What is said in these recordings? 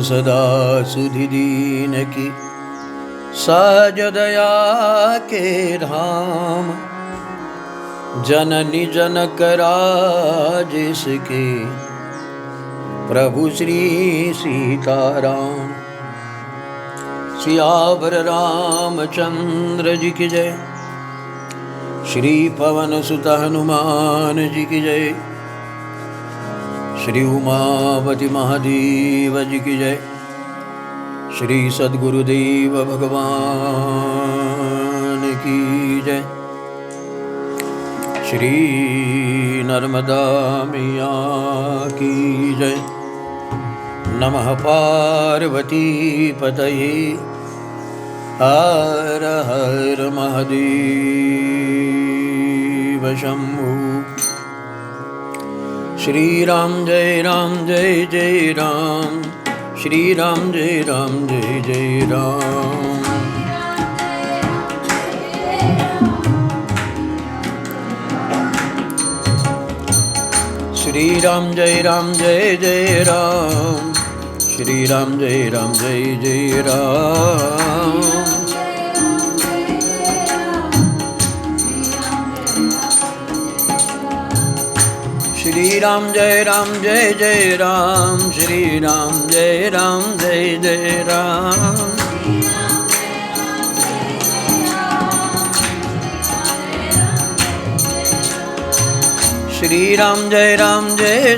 सदा सुधि दीन की सहज दया के धाम। जननी जनक राजेश के प्रभु श्री सीताराम। सियावर रामचंद्र जी की जय। श्री पवन सुत हनुमान जी की जय। श्री उमावती महादेव जी की जय। श्री सद्गुरुदेव भगवान की जय। श्री नर्मदा मैया की जय। नमः पार्वती पतये हर हर महादेव शंभु। श्री राम जय राम। श्री राम जय जय राम। श्री राम जय जय राम। श्री राम जय जय राम। श्री राम जय जय राम। श्री राम जय जय राम। श्री राम जय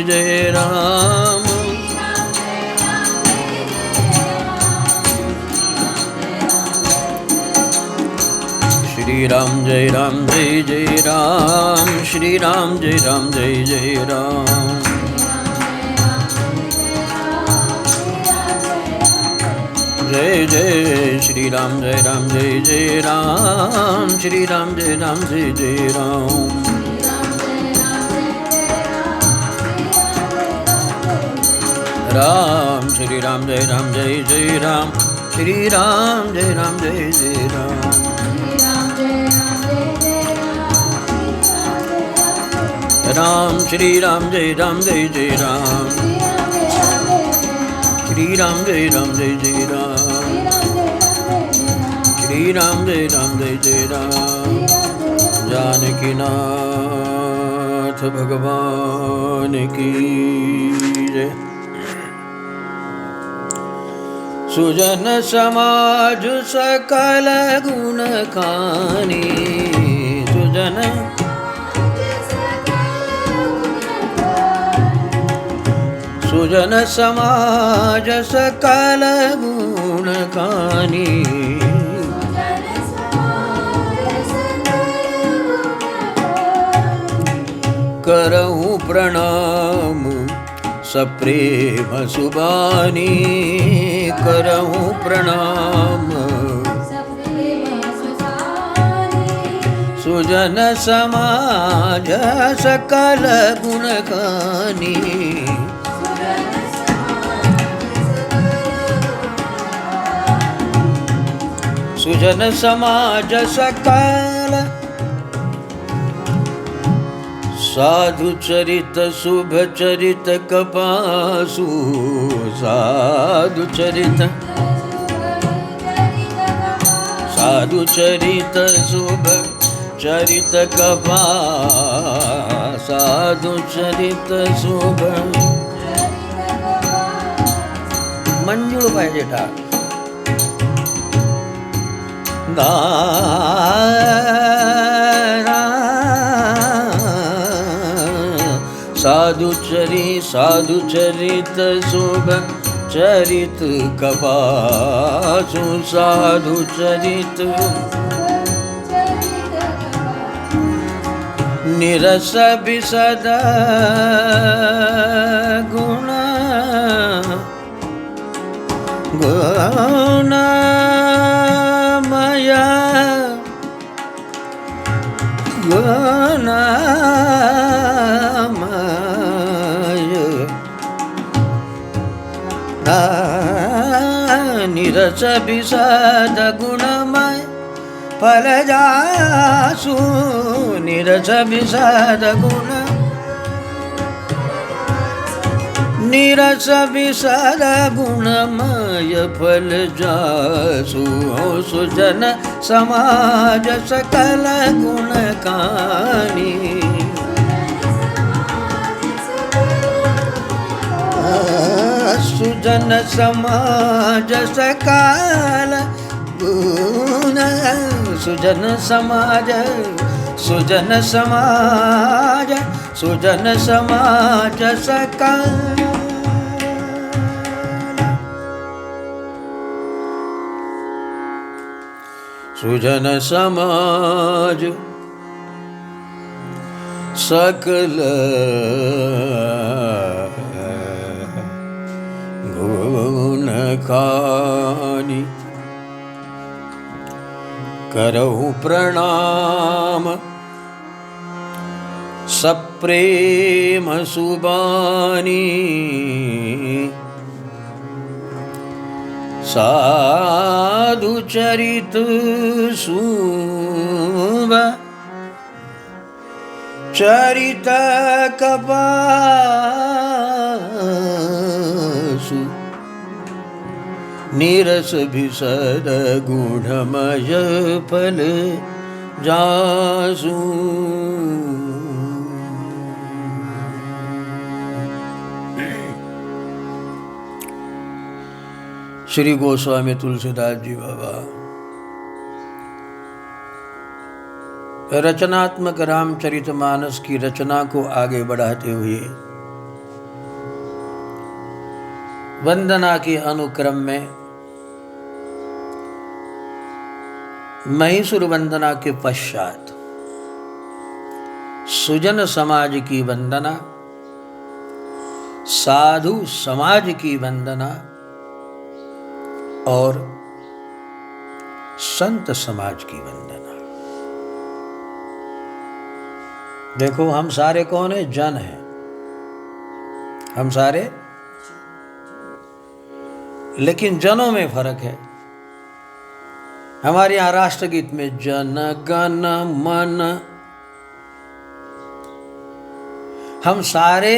जय राम। श्री राम जय जय राम। श्री राम जय जय राम। श्री राम जय जय राम। जय जय श्री राम जय जय राम। श्री राम जय जय राम। राम श्री राम जय जय राम। श्री राम जय जय राम। राम श्री राम जय जय राम। श्री राम जय जय राम। श्री राम जय जय राम। जानकी नाथ भगवान की जय। सुजन समाज सकल गुण खानी। सुजन समाज सकल गुण खानी। करऊं प्रणाम सप्रेम सुबानी। करऊं प्रणाम सुजन समाज सकल गुण खानी। सुजन समाज सकल साधु चरित शुभ चरित कपासु। साधु चरित शुभ चरित कपास। साधु चरित शुभ मंजूळ पाहिजे ठाक। साधु चरित शुभ चरित कपासु। साधु चरित निरस विशद गुण गुणमय निरस विशद गुणमय फल जासु। निरस विशद गुण नीरस विसर गुणमय फल जासु, सुजन समाज सकल गुण कानी। सुजन समाज सकल गुण, सुजन समाज, सुजन समाज, सुजन समाज सकल। सुजन समाज सकल गुण कानी। करहु प्रणाम सप्रेम सुबानी, साधु चरित शुभ चरित कपासु, नीरस भिसर गुणमय फल जासु। श्री गोस्वामी तुलसीदास जी बाबा रचनात्मक रामचरितमानस की रचना को आगे बढ़ाते हुए वंदना के अनुक्रम में महिषुर वंदना के पश्चात सुजन समाज की वंदना, साधु समाज की वंदना और संत समाज की वंदना। देखो हम सारे कौन है? जन हैं हम सारे, लेकिन जनों में फर्क है। हमारे यहाँ राष्ट्रगीत में जन गण मन, हम सारे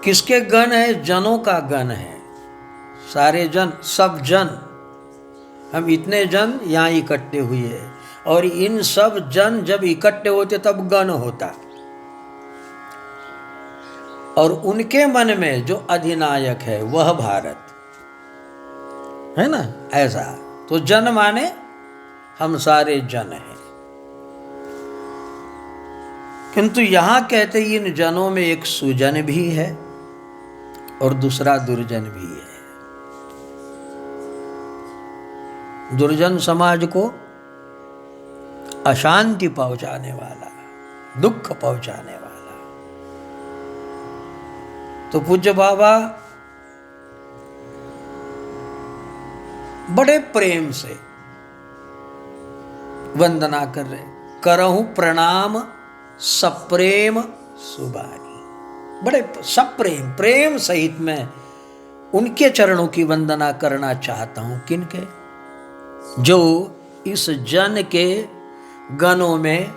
किसके गण है? जनों का गण है। सारे जन, सब जन, हम इतने जन यहाँ इकट्ठे हुए हैं और इन सब जन जब इकट्ठे होते तब गण होता, और उनके मन में जो अधिनायक है वह भारत है ना, ऐसा। तो जन माने हम सारे जन हैं। किंतु यहां कहते इन जनों में एक सुजन भी है और दूसरा दुर्जन भी है। दुर्जन समाज को अशांति पहुंचाने वाला, दुख पहुंचाने वाला। तो पूज्य बाबा बड़े प्रेम से वंदना कर रहे, करहु प्रणाम सप्रेम सुबानी। बड़े सप्रेम, प्रेम सहित मैं उनके चरणों की वंदना करना चाहता हूं। किनके? जो इस जन के गणों में,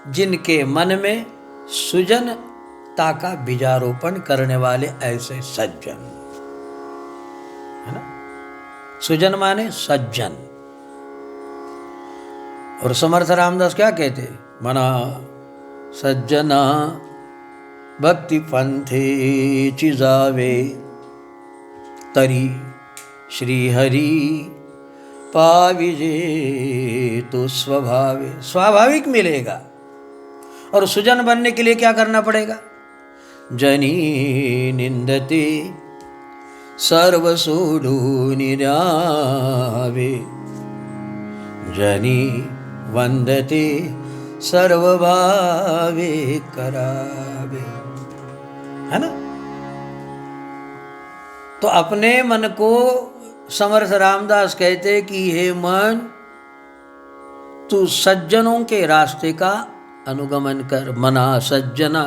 जिनके मन में सुजनता का बीजारोपण करने वाले ऐसे सज्जन, है ना। सुजन माने सज्जन। और समर्थ रामदास क्या कहते? मना सज्जना भक्ति पंथे चिजावे, तरी श्री हरि पाविजे तो स्वभावे। स्वाभाविक मिलेगा। और सुजन बनने के लिए क्या करना पड़ेगा? जनी निंदते सर्वसोडो निरावे, जनी वंदते सर्वभावे करावे, है ना। तो अपने मन को समर्थ रामदास कहते कि हे मन, तू सज्जनों के रास्ते का अनुगमन कर। मना सज्जना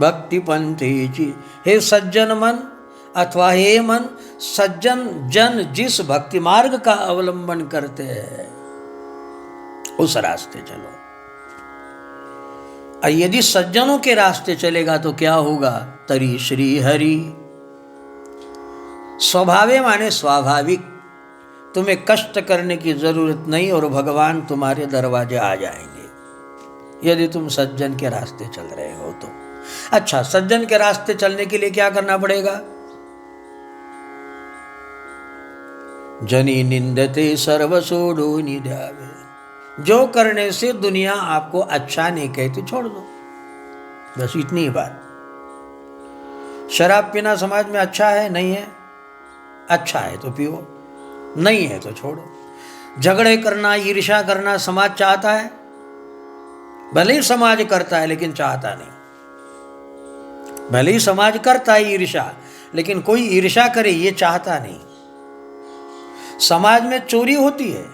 भक्ति पंथी जी। हे सज्जन मन अथवा हे मन, सज्जन जन जिस भक्ति मार्ग का अवलंबन करते हैं उस रास्ते चलो। और यदि सज्जनों के रास्ते चलेगा तो क्या होगा? तरी श्री हरि। स्वभावे माने स्वाभाविक, तुम्हें कष्ट करने की जरूरत नहीं और भगवान तुम्हारे दरवाजे आ जाएंगे, यदि तुम सज्जन के रास्ते चल रहे हो तो। अच्छा, सज्जन के रास्ते चलने के लिए क्या करना पड़ेगा? जनी निंदते सर्वसोडो निधावे। जो करने से दुनिया आपको अच्छा नहीं कहती छोड़ दो, बस इतनी ही बात। शराब पीना समाज में अच्छा है नहीं है? अच्छा है तो पियो, नहीं है तो छोड़ो। झगड़े करना, ईर्ष्या करना समाज चाहता है? भले ही समाज करता है लेकिन चाहता नहीं। भले ही समाज करता है ईर्ष्या, लेकिन कोई ईर्ष्या करे ये चाहता नहीं। समाज में चोरी होती है,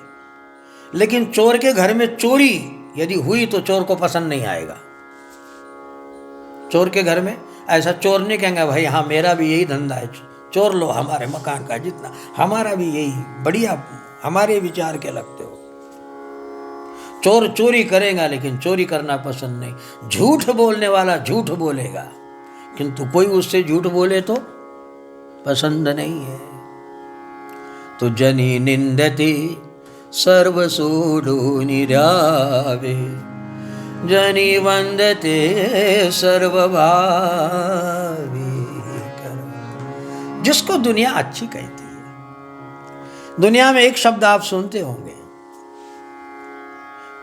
लेकिन चोर के घर में चोरी यदि हुई तो चोर को पसंद नहीं आएगा। चोर के घर में ऐसा चोर नहीं कहेंगे भाई हाँ मेरा भी यही धंधा है, चोर लो हमारे मकान का जितना, हमारा भी यही बढ़िया, हमारे विचार के लगते हो। चोर चोरी करेगा लेकिन चोरी करना पसंद नहीं। झूठ बोलने वाला झूठ बोलेगा, किंतु कोई उससे झूठ बोले तो पसंद नहीं है। तो जनी निंदते सर्वसोडो निरावे, जनी वंदते सर्वभावी। जिसको दुनिया अच्छी कहती है। दुनिया में एक शब्द आप सुनते होंगे,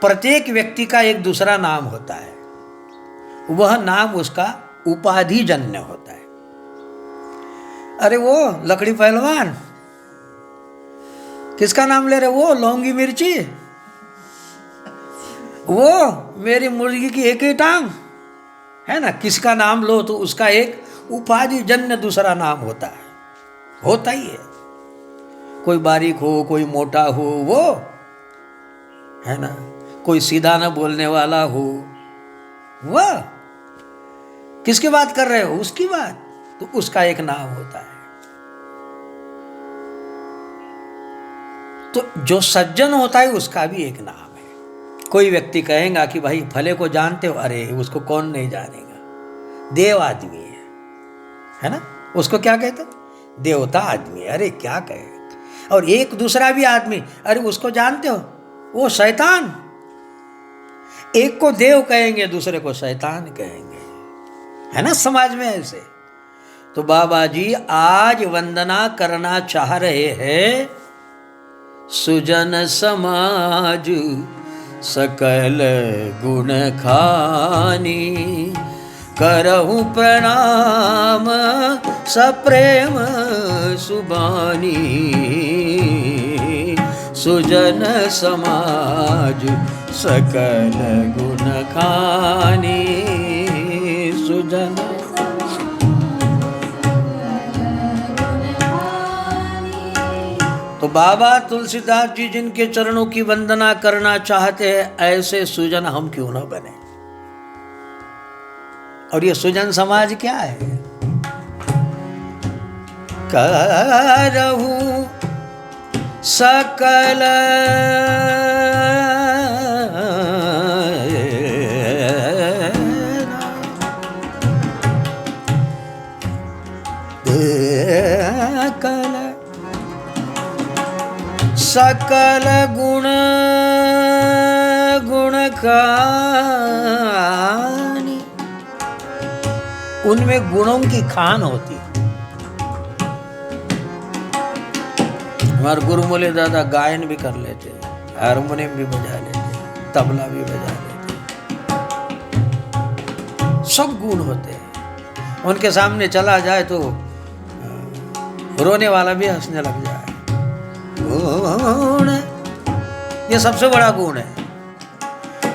प्रत्येक व्यक्ति का एक दूसरा नाम होता है, वह नाम उसका उपाधिजन्य होता है। अरे वो लकड़ी पहलवान, किसका नाम ले रहे? वो लौंगी मिर्ची, वो मेरी मुर्गी की एक ही टांग, है ना? किसका नाम लो तो उसका एक उपाधिजन्य दूसरा नाम होता है, होता ही है। कोई बारीक हो, कोई मोटा हो, वो है ना, कोई सीधा न बोलने वाला हो, वह किसकी बात कर रहे हो? उसकी बात, तो उसका एक नाम होता है। तो जो सज्जन होता है उसका भी एक नाम है। कोई व्यक्ति कहेगा कि भाई फले को जानते हो? अरे उसको कौन नहीं जानेगा, देव आदमी है ना? उसको क्या कहते? देवता आदमी। अरे क्या कहे। और एक दूसरा भी आदमी, अरे उसको जानते हो? वो शैतान। एक को देव कहेंगे, दूसरे को शैतान कहेंगे, है ना? समाज में ऐसे। तो बाबा जी आज वंदना करना चाह रहे हैं, सुजन समाज सकल गुण खानी, करहु प्रणाम सप्रेम सुबानी। सुजन समाज सकल गुण खानी, सुजन। तो बाबा तुलसीदास जी जिनके चरणों की वंदना करना चाहते हैं, ऐसे सुजन हम क्यों न बने। और ये सुजन समाज क्या है? करहु सकल सकल गुण गुण खानी। उनमें गुणों की खान होती। हमारे गुरुमूले दादा गायन भी कर लेते, हारमोनियम भी बजा लेते, तबला भी बजा लेते, सब गुण होते हैं। उनके सामने चला जाए तो रोने वाला भी हंसने लग जाए। गुण, ये सबसे बड़ा गुण है।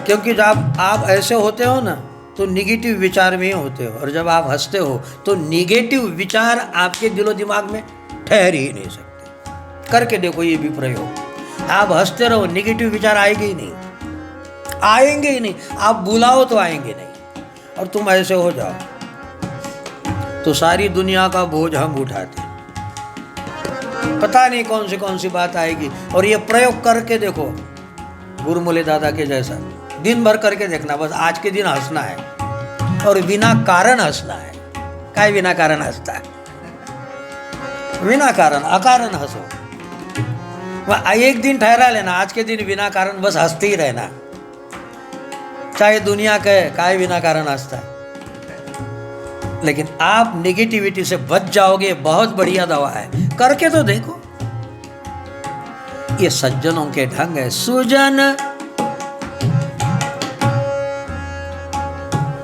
क्योंकि जब आप ऐसे होते हो ना तो निगेटिव विचार में होते हो, और जब आप हंसते हो तो निगेटिव विचार आपके दिलो दिमाग में ठहर ही नहीं सकते। करके देखो ये भी प्रयोग। आप हंसते रहो, निगेटिव विचार आएंगे ही नहीं, आएंगे ही नहीं। आप बुलाओ तो आएंगे नहीं। और तुम ऐसे हो जाओ तो सारी दुनिया का बोझ हम उठाते, पता नहीं कौन सी बात आएगी। और ये प्रयोग करके देखो गुरुमूले दादा के जैसा, दिन भर करके देखना, बस आज के दिन हंसना है और बिना कारण हंसना है। काय बिना कारण हंसता है? बिना कारण, अकारण हंसो। एक दिन ठहरा लेना, आज के दिन बिना कारण बस हंसते ही रहना, चाहे दुनिया कहे काय बिना कारण हंसता है। लेकिन आप नेगेटिविटी से बच जाओगे, बहुत बढ़िया दवा है, करके तो देखो। ये सज्जनों के ढंग है। सुजन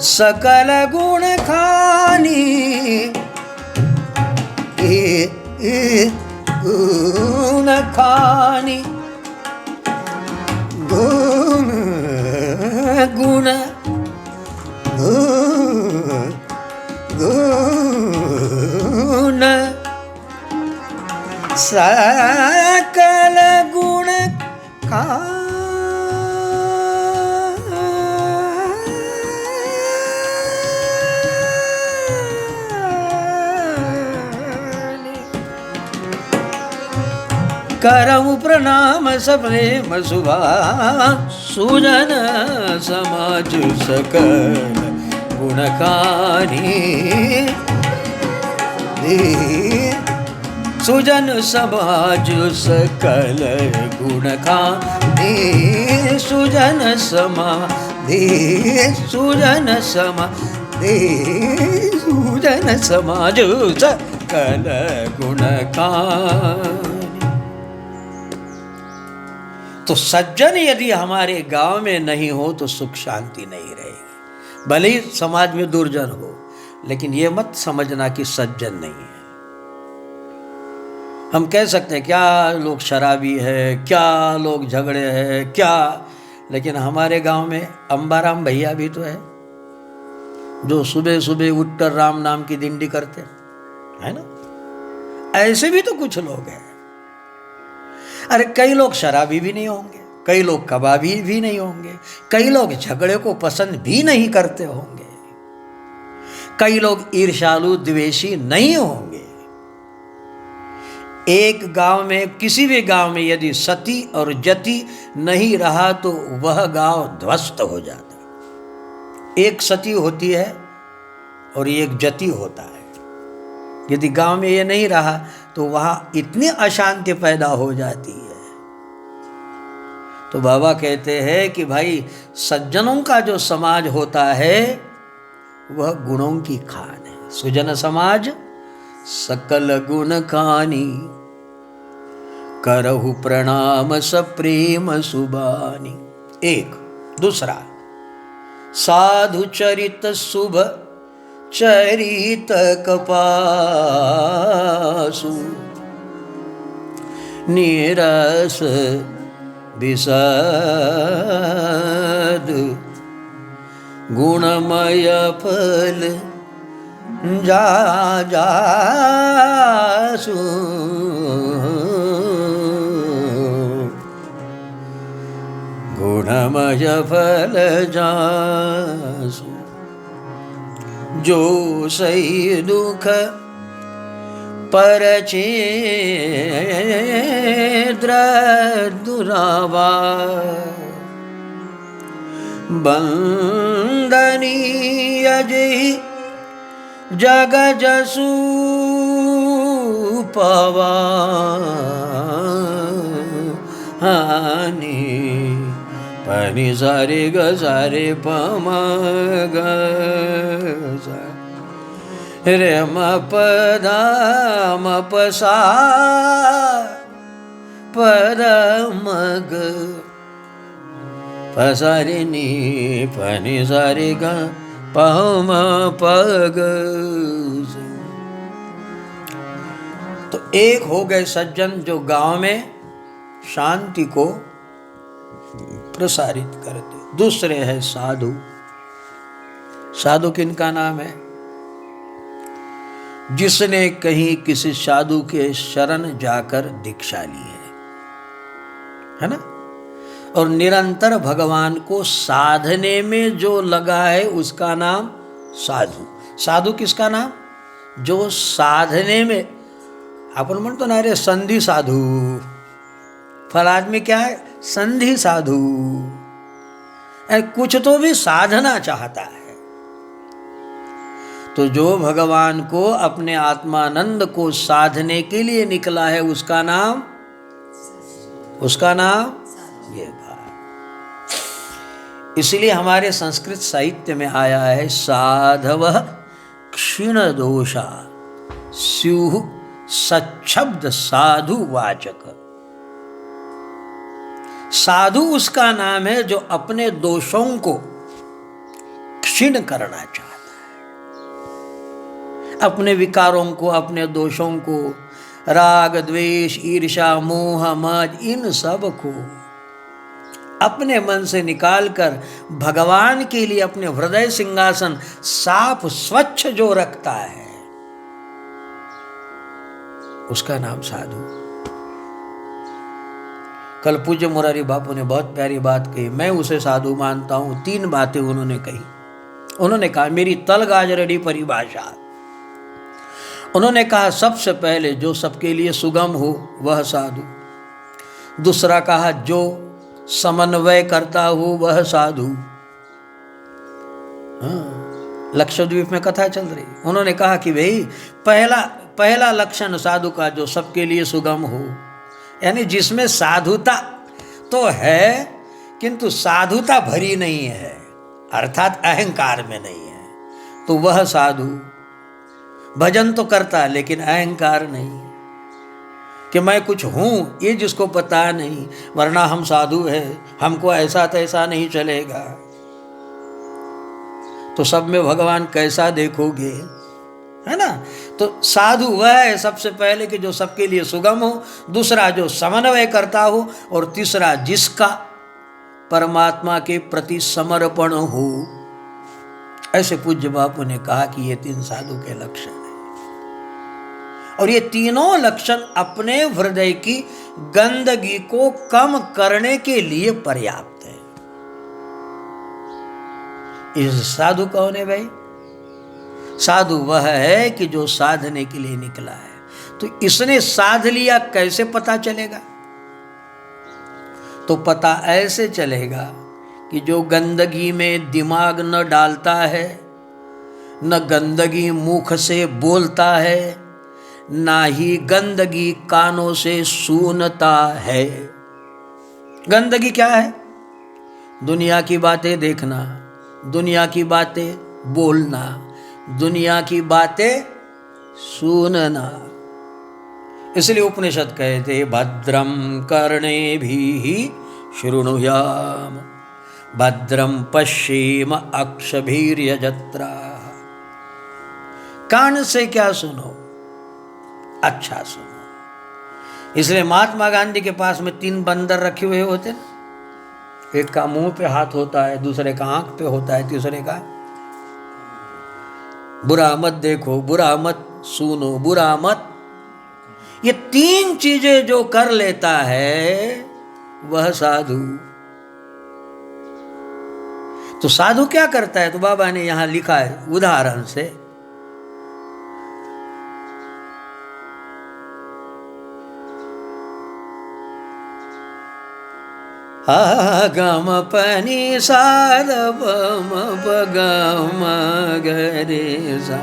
सकल गुण खानी, गुण खानी, गुण गुण गुण सकल गुण खानी। करहु प्रणाम सप्रेम सुभा, सुजन समाज सकल गुण खानी। सुजन समाज सकल गुण खानी, सुजन समाधि, सुजन समाधि, सुजन समाज सकल गुण खानी। तो सज्जन यदि हमारे गांव में नहीं हो तो सुख शांति नहीं रहेगी। भले ही समाज में दुर्जन हो, लेकिन ये मत समझना कि सज्जन नहीं है। हम कह सकते हैं क्या लोग शराबी है, क्या लोग झगड़े हैं, क्या, लेकिन हमारे गांव में अंबाराम भैया भी तो है जो सुबह सुबह उठकर राम नाम की दिंडी करते है ना। ऐसे भी तो कुछ लोग हैं। अरे कई लोग शराबी भी नहीं होंगे, कई लोग कबाबी भी नहीं होंगे, कई लोग झगड़े को पसंद भी नहीं करते होंगे, कई लोग ईर्ष्यालु द्वेषी नहीं होंगे। एक गांव में, किसी भी गांव में यदि सती और जति नहीं रहा तो वह गांव ध्वस्त हो जाता। एक सती होती है और एक जति होता है। यदि गांव में ये नहीं रहा तो वहां इतनी अशांति पैदा हो जाती है। तो बाबा कहते हैं कि भाई सज्जनों का जो समाज होता है वह गुणों की खान है। सुजन समाज सकल गुण खानी, करहु प्रणाम सप्रेम सुबानी। एक दूसरा, साधु चरित शुभ चरित कपासु, नीरस विशद गुणमय फल जा जासु, गुणमय फल जासु। जो सही दुख परचेद्र दुरावा, बंदनीय जहि जग जसु पवानी। पनि सारे ग सारे पम ग रे म पद म पसा पद म ग पसारे नी पनि सारे ग पम पग। तो एक हो गए सज्जन जो गांव में शांति को प्रसारित करते। दूसरे है साधु। साधु किनका नाम है? जिसने कहीं किसी साधु के शरण जाकर दीक्षा ली है ना, और निरंतर भगवान को साधने में जो लगा है उसका नाम साधु। साधु किसका नाम? जो साधने में, आपण म्हणतो ना रे संधी साधू, फलाद में क्या है? संधि साधु। कुछ तो भी साधना चाहता है। तो जो भगवान को अपने आत्मानंद को साधने के लिए निकला है, उसका नाम ये बात। इसलिए हमारे संस्कृत साहित्य में आया है, साधव क्षीण दोषा स्युः सच्छब्द साधु वाचक। साधु उसका नाम है जो अपने दोषों को क्षीण करना चाहता है, अपने विकारों को, अपने दोषों को, राग द्वेष ईर्ष्या मोह मद, इन सब को अपने मन से निकालकर भगवान के लिए अपने हृदय सिंहासन साफ स्वच्छ जो रखता है, उसका नाम साधु। कल पूज्य मुरारी बापू ने बहुत प्यारी बात कही, मैं उसे साधु मानता हूं। 3 बातें उन्होंने कही। उन्होंने कहा, मेरी तलगाजरड़ी परिभाषा। उन्होंने कहा, सबसे पहले जो सबके लिए सुगम हो वह साधु। दूसरा कहा, जो समन्वय करता हो वह साधु। लक्षद्वीप में कथा चल रही, उन्होंने कहा कि भाई पहला लक्षण साधु का जो सबके लिए सुगम हो, यानी जिसमें साधुता तो है किंतु साधुता भरी नहीं है, अर्थात अहंकार में नहीं है, तो वह साधु। भजन तो करता है लेकिन अहंकार नहीं कि मैं कुछ हूं, ये जिसको पता नहीं, वरना हम साधु है, हमको ऐसा तैसा नहीं चलेगा। तो सब में भगवान कैसा देखोगे, है ना। तो साधु वह है सबसे पहले कि जो सबके लिए सुगम हो, दूसरा जो समन्वय करता हो, और तीसरा जिसका परमात्मा के प्रति समर्पण हो। ऐसे पूज्य बापू ने कहा कि ये 3 साधु के लक्षण हैं, और ये तीनों लक्षण अपने हृदय की गंदगी को कम करने के लिए पर्याप्त है। इस साधु कौन है भाई? साधु वह है कि जो साधने के लिए निकला है। तो इसने साध लिया, कैसे पता चलेगा? तो पता ऐसे चलेगा कि जो गंदगी में दिमाग न डालता है, न गंदगी मुख से बोलता है, ना ही गंदगी कानों से सुनता है। गंदगी क्या है? दुनिया की बातें देखना, दुनिया की बातें बोलना, दुनिया की बातें सुनना। इसलिए उपनिषद कहते, भद्रम कर्णेभिः शृणुयाम भद्रम पश्येम अक्षभिर्यजत्राः। कान से क्या सुनो? अच्छा सुनो। इसलिए महात्मा गांधी के पास में 3 बंदर रखे हुए होते ना, एक का मुंह पे हाथ होता है, दूसरे का आंख पे होता है, तीसरे का बुरा मत देखो, बुरा मत सुनो, बुरा मत। ये 3 चीजें जो कर लेता है वह साधु। तो साधु क्या करता है? तो बाबा ने यहां लिखा है उदाहरण से, गम पनी साध पम पगम गरे सा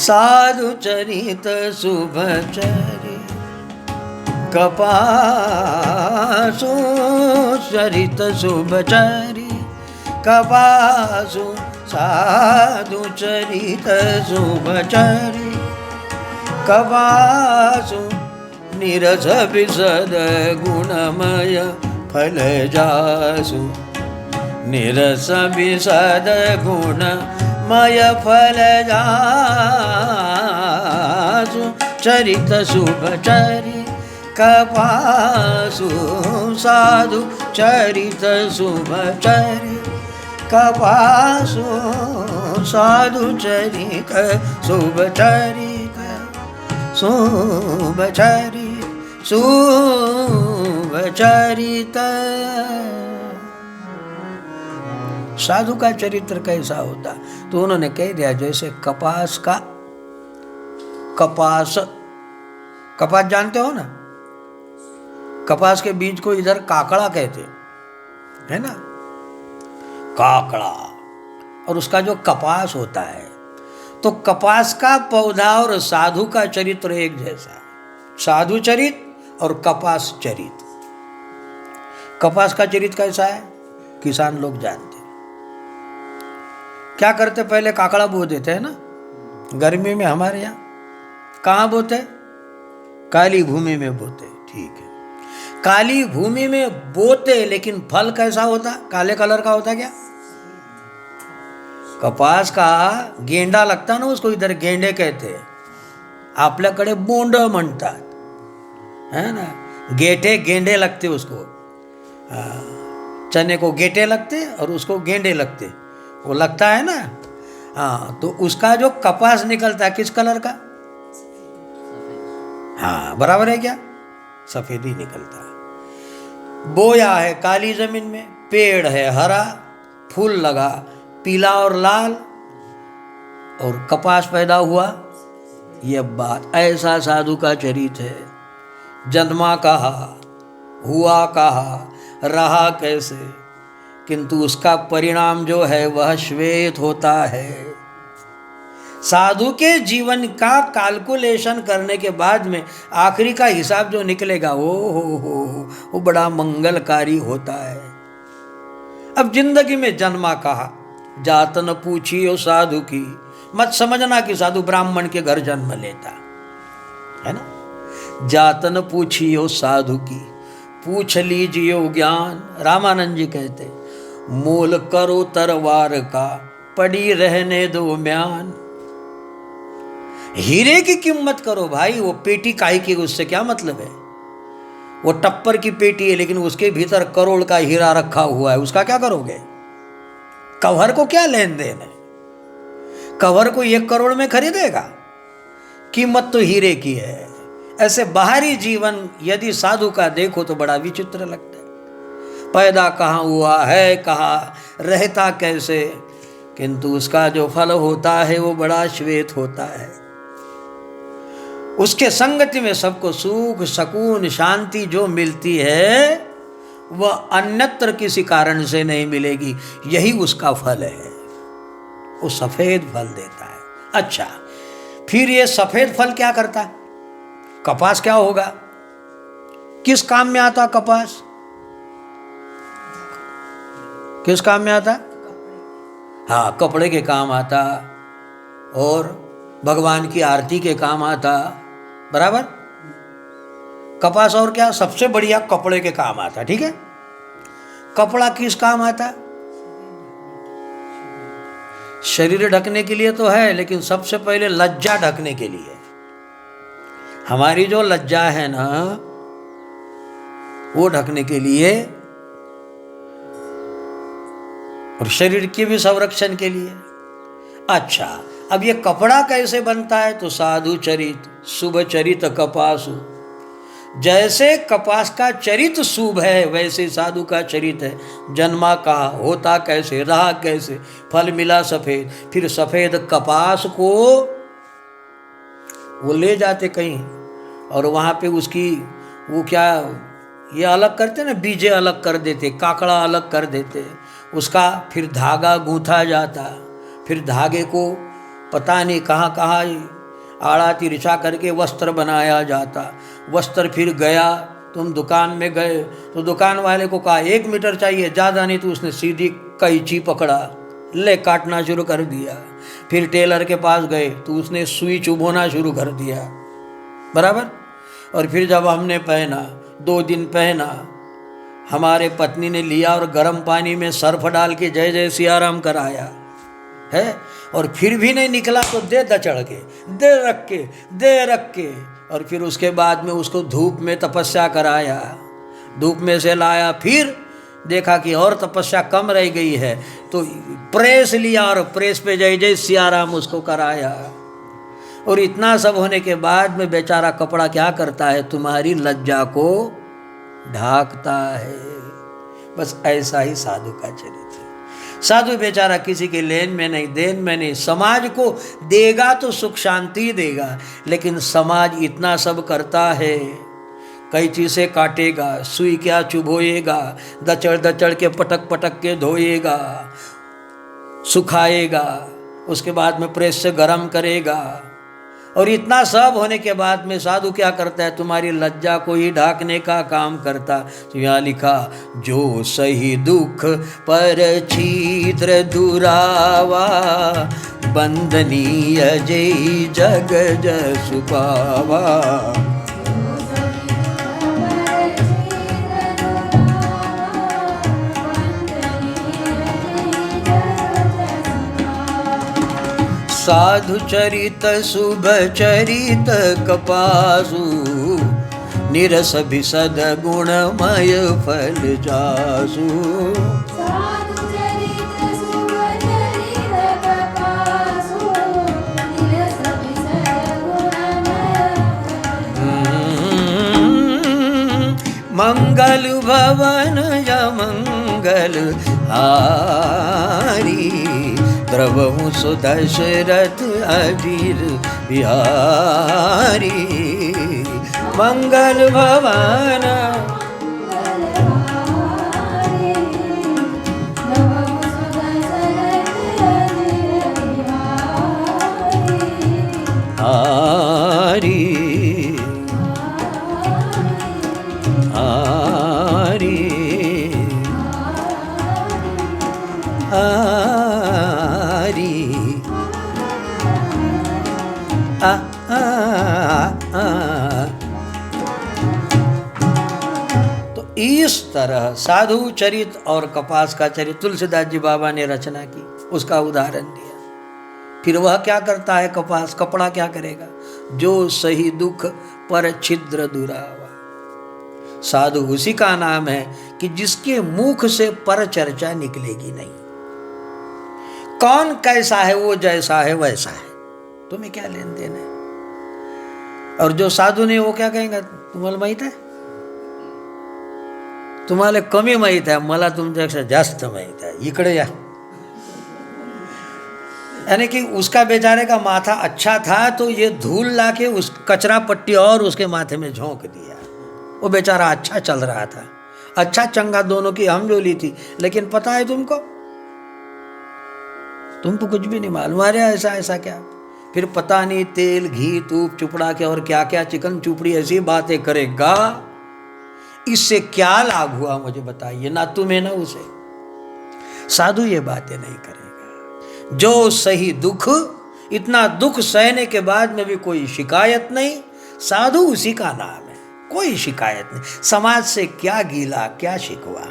साधु चरित शुभचरि कपासु चरित शुभचरि कपासु साधु चरित शुभचरि कपासु निरस विशद गुणमय फल जासु निरस विशद गुणमय फल जासु चरित शुभचरि कपासु साधु चरित शुभचरि कपासु साधु चरित शुभचरि शुभ चरित। साधु का चरित्र कैसा होता? तो उन्होंने कह दिया जैसे कपास जानते हो ना, कपास के बीज को इधर काकड़ा कहते है ना, काकड़ा, और उसका जो कपास होता है, तो कपास का पौधा और साधु का चरित्र एक जैसा है। साधु चरित और कपास चरित। कपास का चरित्र कैसा है? किसान लोग जानते हैं। क्या करते? पहले काकड़ा बो देते हैं ना, गर्मी में हमारे यहाँ कहाँ बोते? काली भूमि में बोते। ठीक है, काली भूमि में बोते, लेकिन फल कैसा होता? काले कलर का होता क्या? कपास का गेंडा लगता ना, उसको इधर गेंडे कहते हैं, आपल्याकडे बोंड म्हणतात, है ना। गेठे गेंडे लगते उसको, चने को गेटे लगते और उसको गेंडे लगते, वो लगता है ना। हाँ, तो उसका जो कपास निकलता है किस कलर का? हाँ, बराबर है क्या? सफेद ही निकलता है। बोया है काली जमीन में, पेड़ है हरा, फूल लगा पीला और लाल, और कपास पैदा हुआ। यह बात, ऐसा साधु का चरित्र है। जन्मा कहा, हुआ कहा, रहा कैसे, किंतु उसका परिणाम जो है वह श्वेत होता है। साधु के जीवन का कैलकुलेशन करने के बाद में आखिरी का हिसाब जो निकलेगा वो बड़ा मंगलकारी होता है। अब जिंदगी में जन्मा कहा, जात न पूछियो साधु की, मत समझना कि साधु ब्राह्मण के घर जन्म लेता है ना। जात न पूछियो साधु की, पूछ लीजियो ज्ञान। रामानंद जी कहते, मोल करो तरवार का, पड़ी रहने दो म्यान। हीरे की कीमत करो भाई, वो पेटी काहे की, उससे क्या मतलब है? वो टप्पर की पेटी है, लेकिन उसके भीतर करोड़ का हीरा रखा हुआ है, उसका क्या करोगे? कवर को क्या लेन देन है? कवर को 1 करोड़ में खरीदेगा? कीमत तो हीरे की है। ऐसे बाहरी जीवन यदि साधु का देखो तो बड़ा विचित्र लगता है। पैदा कहाँ हुआ है, कहाँ रहता कैसे, किंतु उसका जो फल होता है वो बड़ा श्वेत होता है। उसके संगति में सबको सुख सकून शांति जो मिलती है वह अन्यत्र किसी कारण से नहीं मिलेगी, यही उसका फल है। वो सफेद फल देता है। अच्छा, फिर ये सफेद फल क्या करता? कपास क्या होगा? किस काम में आता कपास? किस काम में आता? हाँ, कपड़े के काम आता और भगवान की आरती के काम आता, बराबर। कपास और क्या? सबसे बढ़िया कपड़े के काम आता। ठीक है, कपड़ा किस काम आता? शरीर ढकने के लिए तो है, लेकिन सबसे पहले लज्जा ढकने के लिए। हमारी जो लज्जा है ना, वो ढकने के लिए, और शरीर के भी संरक्षण के लिए। अच्छा, अब ये कपड़ा कैसे बनता है? तो साधु चरित शुभ चरित कपासु। जैसे कपास का चरित शुभ है, वैसे साधु का चरित है। जन्मा कहा, होता कैसे, रहा कैसे, फल मिला सफेद। फिर सफेद कपास को वो ले जाते कहीं, और वहाँ पे उसकी वो क्या ये अलग करते ना, बीजे अलग कर देते, काकड़ा अलग कर देते, उसका फिर धागा गूंथा जाता। फिर धागे को पता नहीं कहाँ कहाँ आड़ा तिरछा करके वस्त्र बनाया जाता। वस्त्र फिर गया, तुम दुकान में गए तो दुकान वाले को कहा 1 मीटर चाहिए, ज़्यादा नहीं, तो उसने सीधी कैंची पकड़ा, ले काटना शुरू कर दिया। फिर टेलर के पास गए तो उसने सुई चुभोना शुरू कर दिया, बराबर। और फिर जब हमने पहना, 2 दिन पहना, हमारे पत्नी ने लिया और गर्म पानी में सर्फ डाल के जय जय सियाराम कराया है, और फिर भी नहीं निकला तो दे दचड़ के, दे रख के, और फिर उसके बाद में उसको धूप में तपस्या कराया, धूप में से लाया, फिर देखा कि और तपस्या कम रह गई है, तो प्रेस लिया और प्रेस पे जय जय सियाराम उसको कराया। और इतना सब होने के बाद में बेचारा कपड़ा क्या करता है, तुम्हारी लज्जा को ढाकता है। बस ऐसा ही साधु का चरित्र। साधु बेचारा किसी के लेन में नहीं, देन में नहीं, समाज को देगा तो सुख शांति देगा, लेकिन समाज इतना सब करता है, कैंची से काटेगा, सुई क्या चुभोएगा, दचड़ दचड़ के पटक पटक के धोएगा, सुखाएगा, उसके बाद में प्रेस से गर्म करेगा, और इतना सब होने के बाद में साधु क्या करता है, तुम्हारी लज्जा को ही ढाकने का काम करता। तो यहाँ लिखा, जो सही दुख पर छिद्र दुरावा, बंदनीय जय जग जसु पावा। साधु चरित शुभ चरित कपासु, निरस बिसद गुणमय फल जासु। साधु चरित शुभ चरित कपासु, निरस बिसद गुणमय मंगल भवन य मंगल हारी, द्रवहु सुदशरथ अजीर बिहारी। मंगल भवन हारी हारी तो इस तरह साधु चरित और कपास का चरित तुलसीदास जी बाबा ने रचना की, उसका उदाहरण दिया। फिर वह क्या करता है, कपास कपड़ा क्या करेगा, जो सही दुख पर छिद्र दुरावा। साधु उसी का नाम है कि जिसके मुख से पर चर्चा निकलेगी नहीं। कौन कैसा है, वो जैसा है वैसा है, तुम्हें क्या लेन देन है। और जो साधु ने वो क्या कहेंगे, तुम्हाला माहित है, तुम्हाला कमी माहित आहे, मला तुमच्यापेक्षा जास्त माहित आहे, इकडे या। यानी कि उसका बेचारे का माथा अच्छा था तो ये धूल लाके उस कचरा पट्टी और उसके माथे में झोंक दिया। वो बेचारा अच्छा चल रहा था, अच्छा चंगा दोनों की हमजोली थी, लेकिन पता है तुमको कुछ भी नहीं मालूम। अरे ऐसा ऐसा क्या, फिर पता नहीं तेल घी तूप चुपड़ा के और क्या क्या चिकन चुपड़ी ऐसी बातें करेगा, इससे क्या लाभ हुआ मुझे बताइए, ना तुम्हें ना उसे। साधु ये बातें नहीं करेगा। जो सही दुख, इतना दुख सहने के बाद में भी कोई शिकायत नहीं, साधु उसी का नाम है, कोई शिकायत नहीं। समाज से क्या गीला, क्या शिकवा,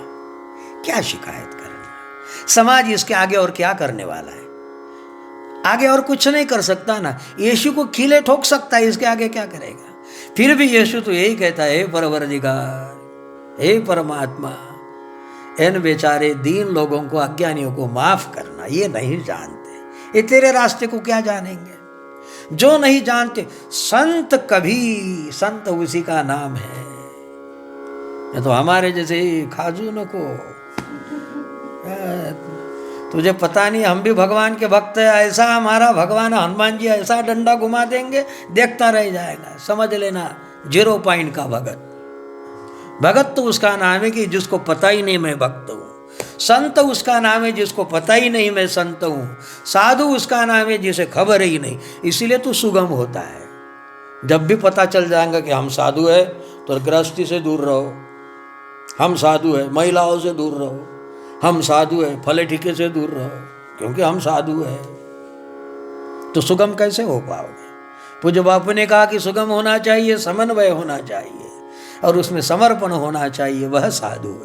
क्या शिकायत करना। समाज इसके आगे और क्या करने वाला है, आगे और कुछ नहीं कर सकता ना। यीशु को खीले ठोक सकता है, इसके आगे क्या करेगा। फिर भी यीशु तो यही कहता है, हे परवरदिगार, हे परमात्मा, इन बेचारे दीन लोगों को, अज्ञानियों को माफ करना। ये नहीं जानते, ये तेरे रास्ते को क्या जानेंगे। जो नहीं जानते, संत कभी, संत उसी का नाम है। ये तो हमारे जैसे खाजूनों को, तुझे पता नहीं, हम भी भगवान के भक्त है, ऐसा हमारा भगवान हनुमान जी ऐसा डंडा घुमा देंगे, देखता रह जाएगा। समझ लेना 0 पॉइंट का भगत। भगत तो उसका नाम है कि जिसको पता ही नहीं मैं भक्त हूँ। संत उसका नाम है जिसको पता ही नहीं मैं संत हूँ। साधु उसका नाम है जिसे खबर ही नहीं। इसीलिए तो सुगम होता है। जब भी पता चल जाएगा कि हम साधु है तो गृहस्थी से दूर रहो, हम साधु है महिलाओं से दूर रहो, हम साधु है फले ठीके से दूर रहो, क्योंकि हम साधु है। तो सुगम कैसे हो पाओगे। पूज्य बापू ने कहा कि सुगम होना चाहिए, समन्वय होना चाहिए और उसमें समर्पण होना चाहिए, वह साधु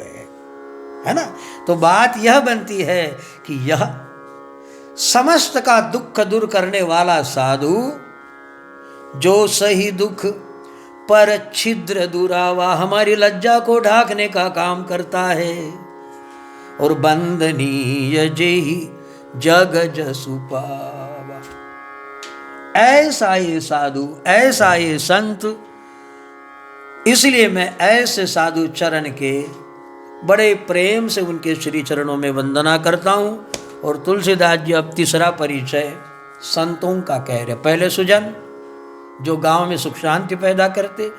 है ना। तो बात यह बनती है कि यह समस्त का दुख दूर करने वाला साधु, जो सही दुख पर छिद्र दुरावा, हमारी लज्जा को ढाकने का काम करता है। और बंदनीय जेहि जग जसु पावा, ऐसा ये साधु, ऐसा ये संत, इसलिए मैं ऐसे साधु चरण के बड़े प्रेम से उनके श्री चरणों में वंदना करता हूँ। और तुलसीदास जी अब तीसरा परिचय संतों का कह रहे। पहले सुजन जो गांव में सुख शांति पैदा करते,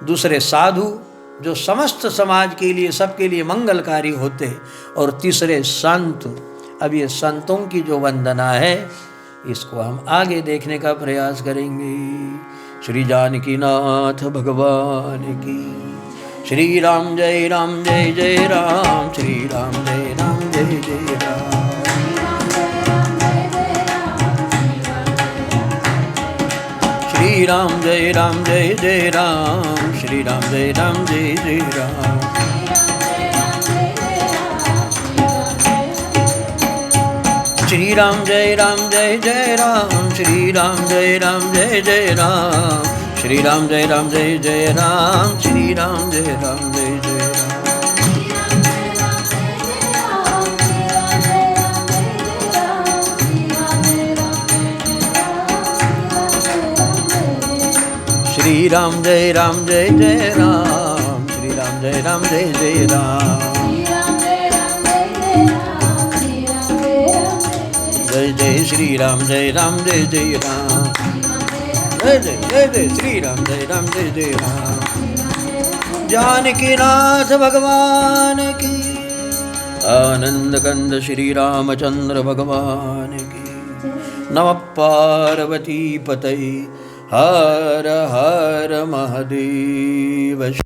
दूसरे साधु जो समस्त समाज के लिए, सबके लिए मंगलकारी होते, और तीसरे संत। अब ये संतों की जो वंदना है इसको हम आगे देखने का प्रयास करेंगे। श्री जानकी नाथ भगवान की। श्री राम जय जय राम, श्री राम जय जय राम। श्री राम जय जय राम, श्री राम जय जय राम। श्री राम जय जय राम, श्री राम जय जय राम। श्री राम जय जय राम, श्री राम जय जय राम। श्री राम जय जय राम, श्री राम जय जय राम। जय जय श्री राम जय जय राम। जय जय श्री राम जय जय राम। जानकी नाथ भगवान की। आनंद कंद श्री रामचंद्र भगवान की। नमः पार्वती पतये। हर हर महादेव।